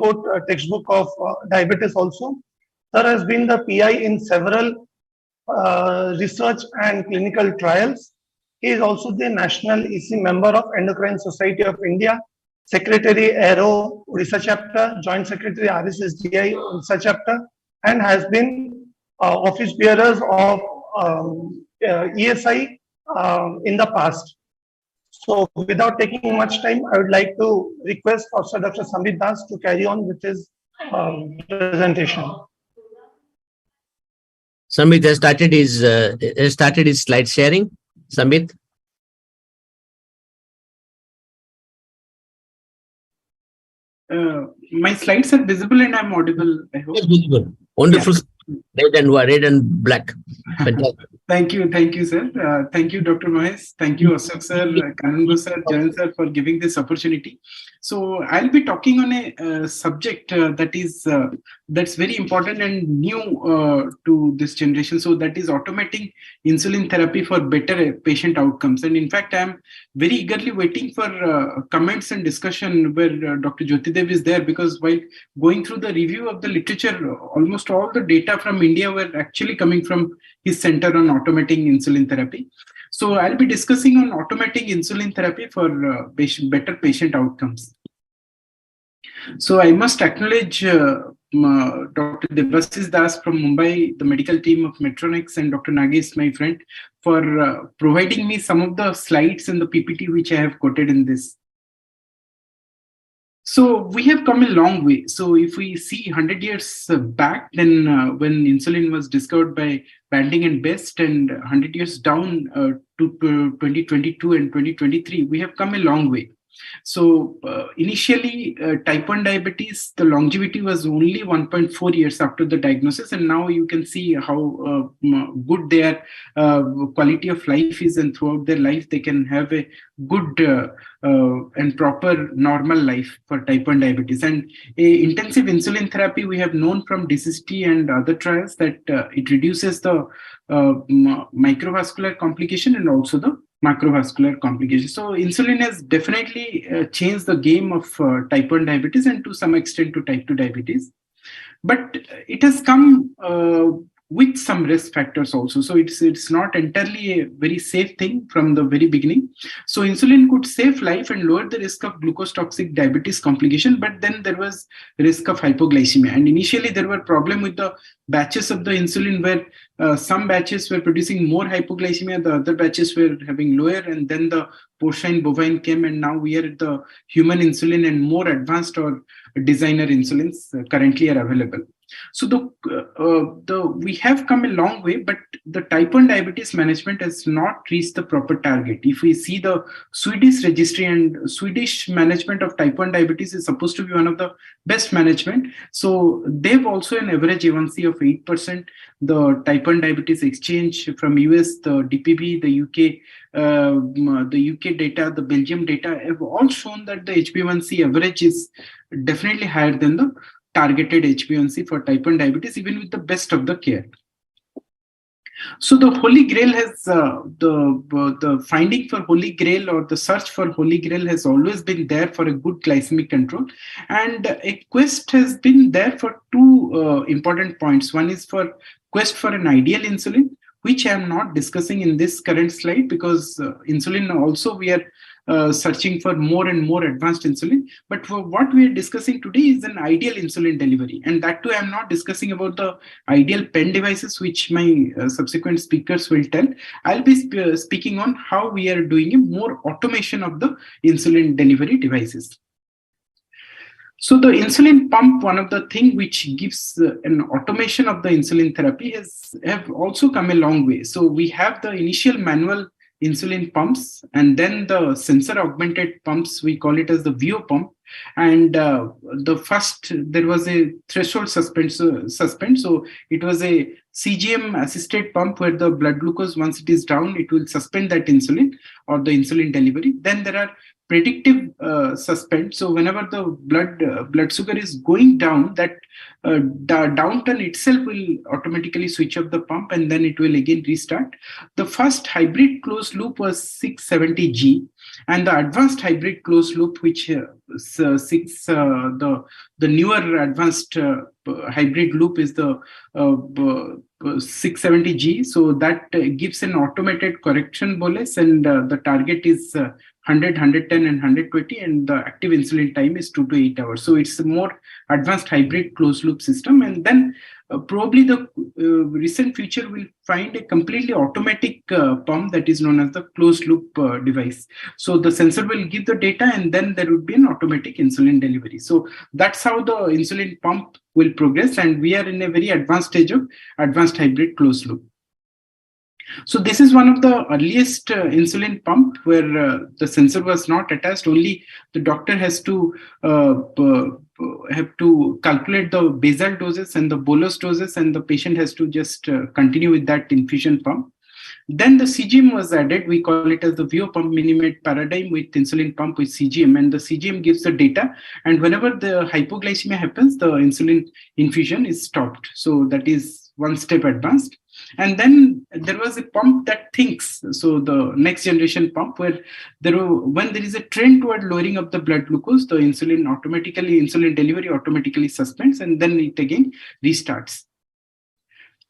Oxford textbook of diabetes also. Sir has been the PI in several research and clinical trials. He is also the National EC member of Endocrine Society of India, Secretary Aero Research Chapter, Joint Secretary RSSDI Research Chapter, and has been office bearers of ESI in the past. So without taking much time, I would like to request Professor Dr. Sambit Das to carry on with his presentation. Sambit has started his slide sharing. Sambit. My slides are visible and I'm audible, I hope. Yes, visible. Wonderful. Yeah. Red and black. Fantastic. Thank you, sir. Thank you, Dr. Mahesh. Thank you, Ashok sir, Kanungo sir, Jayan sir, for giving this opportunity. So I'll be talking on a subject that's very important and new to this generation. So that is automating insulin therapy for better patient outcomes. And in fact, I'm very eagerly waiting for comments and discussion where Dr. Jyotidev is there, because while going through the review of the literature, almost all the data from India were actually coming from his center on automating insulin therapy. So I'll be discussing on automating insulin therapy for better patient outcomes. So I must acknowledge Dr. Devashish Das from Mumbai, the medical team of Metronics, and Dr. Nagesh, my friend, for providing me some of the slides and the PPT which I have quoted in this. So we have come a long way. So if we see 100 years back, then when insulin was discovered by Banting and Best, and 100 years down to 2022 and 2023, we have come a long way. So initially, type 1 diabetes, the longevity was only 1.4 years after the diagnosis. And now you can see how good their quality of life is, and throughout their life, they can have a good and proper normal life for type 1 diabetes. And intensive insulin therapy, we have known from DCST and other trials that it reduces the microvascular complication and also the macrovascular complications. So insulin has definitely changed the game of type 1 diabetes, and to some extent to type 2 diabetes. But it has come with some risk factors also. So it's not entirely a very safe thing from the very beginning. So insulin could save life and lower the risk of glucose toxic diabetes complication, but then there was risk of hypoglycemia. And initially there were problems with the batches of the insulin, where some batches were producing more hypoglycemia, the other batches were having lower, and then the porcine bovine came, and now we are at the human insulin, and more advanced or designer insulins currently are available. So we have come a long way, but the type 1 diabetes management has not reached the proper target. If we see the Swedish registry, and Swedish management of type 1 diabetes is supposed to be one of the best management. So they've also an average A1C of 8%. The type 1 diabetes exchange from US, the DPB, the UK data, the Belgium data have all shown that the HbA1c average is definitely higher than the targeted HbA1c for type 1 diabetes, even with the best of the care. So the Holy Grail has the finding for Holy Grail, or the search for Holy Grail, has always been there for a good glycemic control, and a quest has been there for two important points. One is for quest for an ideal insulin, which I am not discussing in this current slide, because insulin also we are searching for more and more advanced insulin. But for what we are discussing today is an ideal insulin delivery. And that too, I am not discussing about the ideal pen devices, which my subsequent speakers will tell. I'll be speaking on how we are doing a more automation of the insulin delivery devices. So the insulin pump, one of the things which gives an automation of the insulin therapy, have also come a long way. So we have the initial manual insulin pumps, and then the sensor augmented pumps, we call it as the VO pump. And the first, there was a threshold suspend. So it was a CGM assisted pump where the blood glucose, once it is down, it will suspend that insulin or the insulin delivery. Then there are predictive suspend. So whenever the blood sugar is going down, that the downturn itself will automatically switch off the pump, and then it will again restart. The first hybrid closed loop was 670G, And the advanced hybrid closed loop, which seeks the newer advanced hybrid loop, is the 670G. So that gives an automated correction bolus, and the target is 100, 110, and 120, and the active insulin time is 2 to 8 hours. So it's a more advanced hybrid closed loop system. And then probably the recent future will find a completely automatic pump that is known as the closed loop device. So the sensor will give the data, and then there would be an automatic insulin delivery. So that's how the insulin pump will progress, and we are in a very advanced stage of advanced hybrid closed loop. So this is one of the earliest insulin pump where the sensor was not attached. Only the doctor has to calculate the basal doses and the bolus doses, and the patient has to just continue with that infusion pump. Then the CGM was added. We call it as the VO pump minimate paradigm with insulin pump with CGM, and the CGM gives the data. And whenever the hypoglycemia happens, the insulin infusion is stopped. So that is one step advanced. And then there was a pump that thinks. So the next generation pump, where when there is a trend toward lowering of the blood glucose, the insulin delivery automatically suspends, and then it again restarts.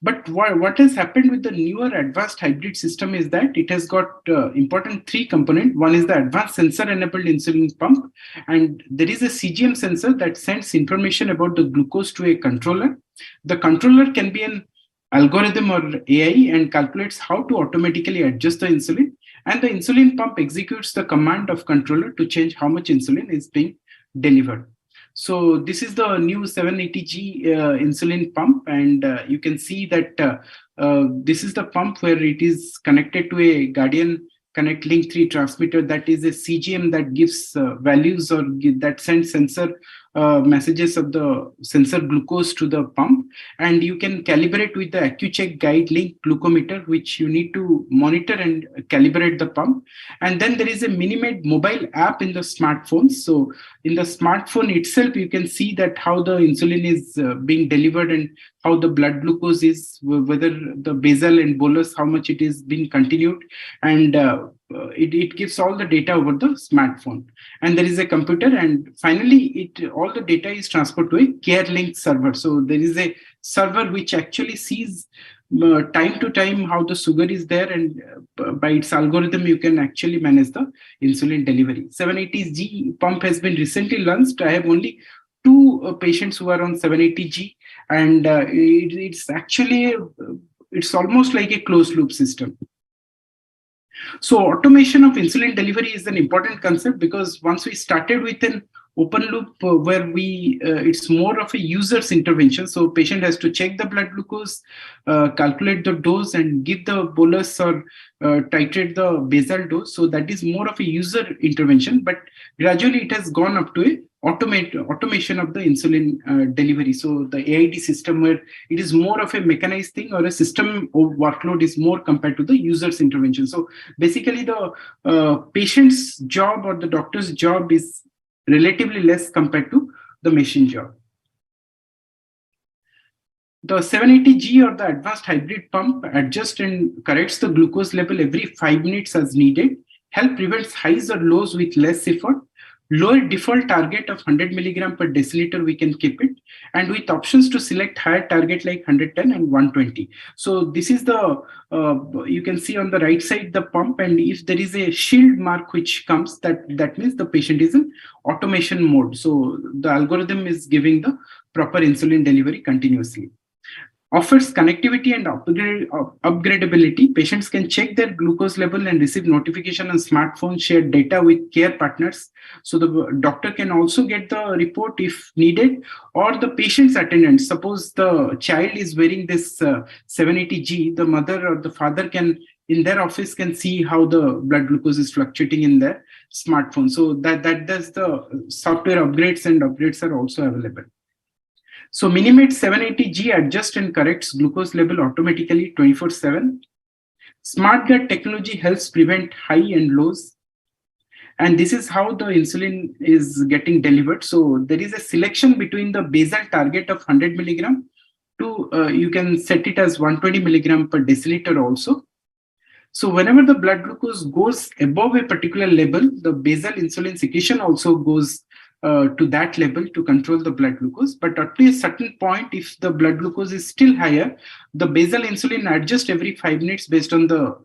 But what has happened with the newer advanced hybrid system is that it has got important 3 components. One is the advanced sensor-enabled insulin pump, and there is a CGM sensor that sends information about the glucose to a controller. The controller can be an algorithm or AI and calculates how to automatically adjust the insulin, and the insulin pump executes the command of controller to change how much insulin is being delivered. So this is the new 780G insulin pump, and you can see that this is the pump where it is connected to a Guardian Connect Link 3 transmitter, that is a CGM that gives values or that sends sensor messages of the sensor glucose to the pump, and you can calibrate with the AccuCheck Guide Link glucometer, which you need to monitor and calibrate the pump. And then there is a Minimate mobile app in the smartphone. So in the smartphone itself, you can see that how the insulin is being delivered and how the blood glucose is, whether the basal and bolus, how much it is being continued, and it gives all the data over the smartphone. And there is a computer, and finally all the data is transferred to a CareLink server. So there is a server which actually sees time to time how the sugar is there, and by its algorithm you can actually manage the insulin delivery. 780G pump has been recently launched. I have only 2 patients who are on 780G, and it's almost like a closed loop system. So automation of insulin delivery is an important concept, because once we started with an open loop where it's more of a user's intervention. So patient has to check the blood glucose, calculate the dose, and give the bolus or titrate the basal dose. So that is more of a user intervention, but gradually it has gone up to a automation of the insulin delivery. So the AID system, where it is more of a mechanized thing, or a system of workload is more compared to the user's intervention. So basically the patient's job or the doctor's job is relatively less compared to the machine job. The 780G or the advanced hybrid pump adjusts and corrects the glucose level every 5 minutes as needed, help prevents highs or lows with less effort. Lower default target of 100 milligram per deciliter, we can keep it, and with options to select higher target like 110 and 120. So this is the, you can see on the right side the pump, and if there is a shield mark which comes, that means the patient is in automation mode. So the algorithm is giving the proper insulin delivery continuously. Offers connectivity and upgradability. Patients can check their glucose level and receive notification on smartphone, share data with care partners. So the doctor can also get the report if needed, or the patient's attendant. Suppose the child is wearing this 780G, the mother or the father can, in their office, can see how the blood glucose is fluctuating in their smartphone. So that does the software upgrades, and upgrades are also available. So Minimate 780G adjusts and corrects glucose level automatically 24/7. Smart Gut technology helps prevent high and lows. And this is how the insulin is getting delivered. So there is a selection between the basal target of 100 milligram to, you can set it as 120 milligram per deciliter also. So whenever the blood glucose goes above a particular level, the basal insulin secretion also goes to that level to control the blood glucose. But up to a certain point, if the blood glucose is still higher, the basal insulin adjusts every 5 minutes based on the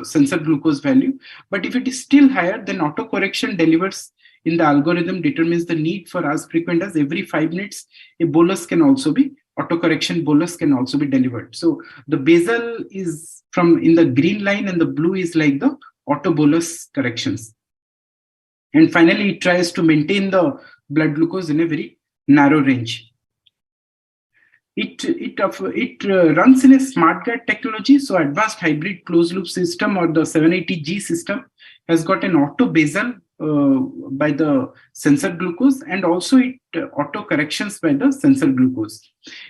sensor glucose value. But if it is still higher, then autocorrection delivers in the algorithm determines the need for as frequent as every 5 minutes. A bolus can also be, autocorrection bolus can also be delivered. So the basal is from in the green line and the blue is like the auto bolus corrections. And finally, it tries to maintain the blood glucose in a very narrow range. It runs in a smart guard technology. So advanced hybrid closed loop system or the 780G system has got an auto basal by the sensor glucose, and also it auto corrections by the sensor glucose.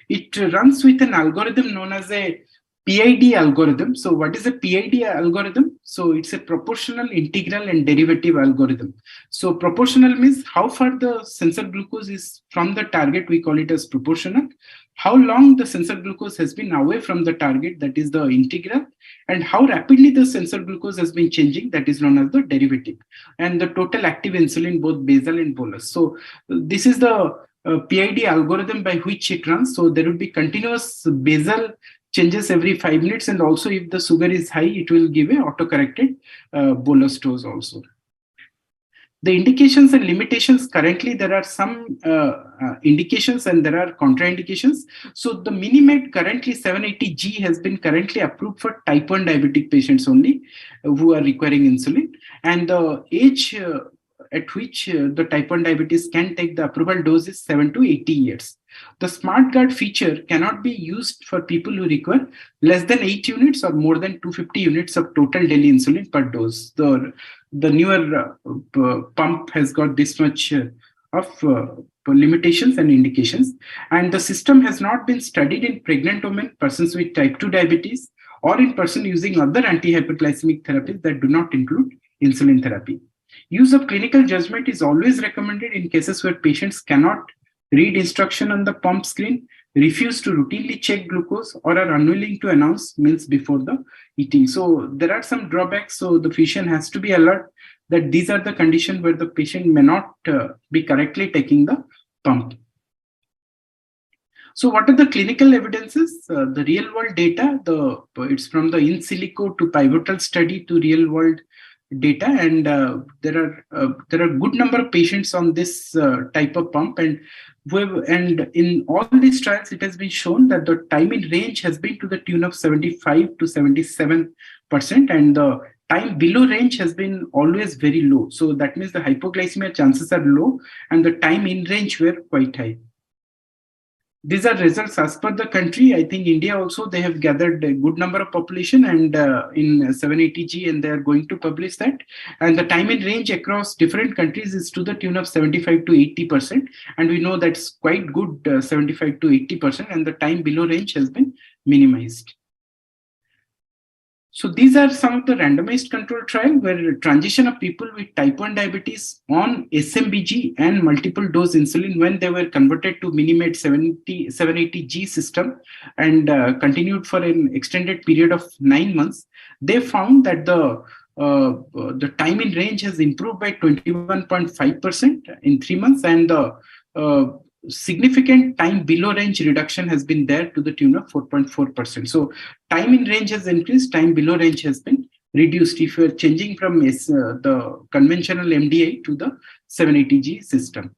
It runs with an algorithm known as a PID algorithm. So what is a PID algorithm? So it's a proportional, integral, and derivative algorithm. So proportional means how far the sensor glucose is from the target, we call it as proportional. How long the sensor glucose has been away from the target, that is the integral, and how rapidly the sensor glucose has been changing, that is known as the derivative, and the total active insulin, both basal and bolus. So this is the PID algorithm by which it runs. So there will be continuous basal changes every 5 minutes, and also if the sugar is high, it will give a auto-corrected bolus dose also. The indications and limitations, currently there are some indications and there are contraindications. So the Minimed currently 780G has been currently approved for type 1 diabetic patients only who are requiring insulin, and the age at which the type 1 diabetes can take the approval dose is 7 to 80 years. The smart guard feature cannot be used for people who require less than 8 units or more than 250 units of total daily insulin per dose. The newer pump has got this much of limitations and indications, and the system has not been studied in pregnant women, persons with type 2 diabetes, or in person using other anti-hyperglycemic therapies that do not include insulin therapy. Use of clinical judgment is always recommended in cases where patients cannot read instruction on the pump screen, refuse to routinely check glucose, or are unwilling to announce meals before the eating. So there are some drawbacks. So the physician has to be alert that these are the conditions where the patient may not be correctly taking the pump. So what are the clinical evidences? The real world data, it's from the in silico to pivotal study to real world data, and there are a good number of patients on this type of pump, and in all these trials it has been shown that the time in range has been to the tune of 75 to 77%, and the time below range has been always very low. So that means the hypoglycemia chances are low and the time in range were quite high. These are results as per the country. I think India also, they have gathered a good number of population and in 780G, and they are going to publish that. And the time in range across different countries is to the tune of 75 to 80%. And we know that's quite good, 75 to 80%, and the time below range has been minimized. So these are some of the randomized control trial where transition of people with type 1 diabetes on SMBG and multiple dose insulin, when they were converted to Minimed 780G system and continued for an extended period of 9 months, they found that the time in range has improved by 21.5% in 3 months, and the significant time below range reduction has been there to the tune of 4.4%. So time in range has increased, time below range has been reduced if you are changing from the conventional MDI to the 780G system.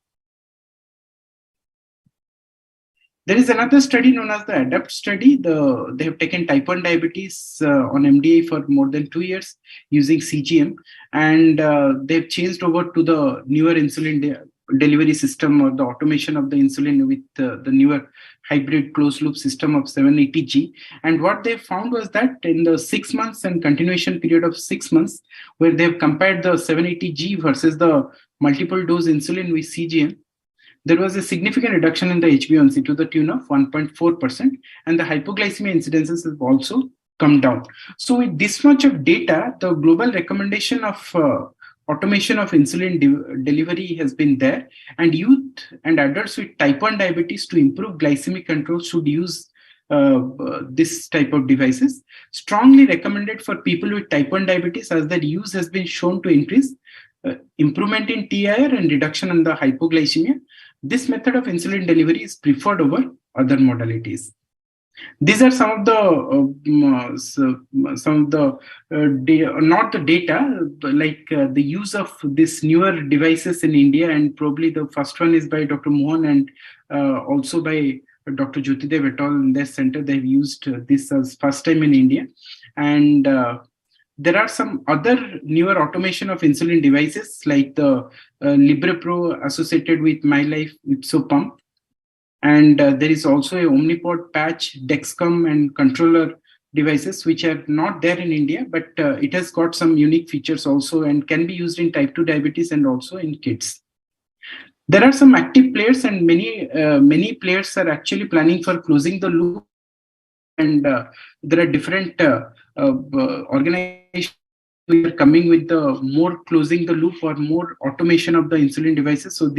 There is another study known as the ADAPT study. They have taken type 1 diabetes on MDI for more than 2 years using CGM, and they've changed over to the newer insulin delivery system or the automation of the insulin with the newer hybrid closed loop system of 780G. And what they found was that in the 6 months and continuation period of 6 months, where they've compared the 780G versus the multiple dose insulin with CGM, there was a significant reduction in the HbA1c to the tune of 1.4%, and the hypoglycemia incidences have also come down. So with this much of data, the global recommendation of automation of insulin delivery has been there, and youth and adults with type 1 diabetes to improve glycemic control should use this type of devices. Strongly recommended for people with type 1 diabetes, as their use has been shown to increase improvement in TIR and reduction in the hypoglycemia. This method of insulin delivery is preferred over other modalities. These are some of the not the data, but like the use of this newer devices in India, and probably the first one is by Dr. Mohan and also by Dr. Jyotidev et al. In their center. They've used this as first time in India, and there are some other newer automation of insulin devices like the LibrePro associated with MyLife Ipso pump. And there is also a Omnipod patch, Dexcom, and controller devices, which are not there in India, but it has got some unique features also and can be used in type 2 diabetes and also in kids. There are some active players, and many players are actually planning for closing the loop. And there are different organizations who are coming with the more closing the loop or more automation of the insulin devices. So